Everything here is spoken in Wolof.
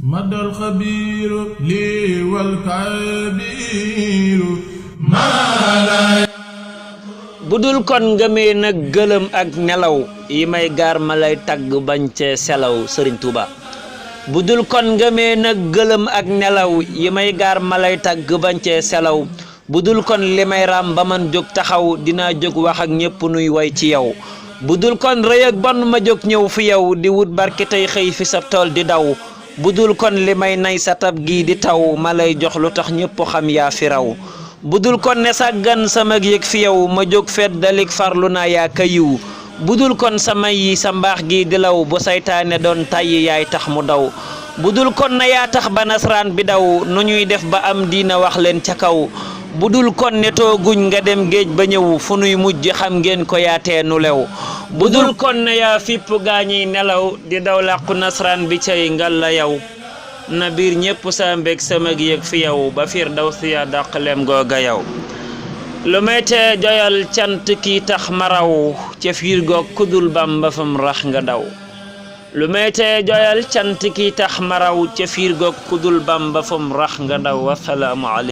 مدى الخبير لي والكبير ما لا budul kon ngëmee nag gëlëm ak nelaw yi may gaar ma lay tagg bañ cee selaw Sëriñ Tuuba budul kon ngëmee nag gëlëm ak nelaw yi may gaar ma lay tagg bañ cee selaw budul kon li may ram ba man jóg taxaw dinaa jóg wax ak ñépp nuy way ci yow budul kon rëy ak bon ma jóg ñëw fi yow di wut barke tey xëy fi sa tool di daw budul kon li may nay sa tab gii di taw ma lay jox lu tax ñépp xam yaa fi raw budul kon ne sàggan sama yëg fi yow ma jóg fet dalik farlu naa yaa ka yiw budul kon sama yi sa mbaax gi di law bu saytaane doon tàyyi yaay tax mu daw budul kon na yaa tax ba nasraan bi daw nu ñuy def ba am diina wax leen ca kaw budul kon ne tooguñ nga dem géej ba ñëw fu nuy mujj xam ngeen ko yaatee nu lew budul kon ne yaa fipp gaañiy nelaw di daw làqu nasraan bi cay ngal la yow na biir ñépp sa mbég sama yëg fi yow ba fiir daw si ya dàqlem googa yow lu may tee joyal cant kii tax ma raw ca fiir goog kudul Bamba fam rax nga daw lu may tee joyal cant kii tax ma raw ca fiir goog kudul Bamba fam rax nga daw wasalaamu aleykum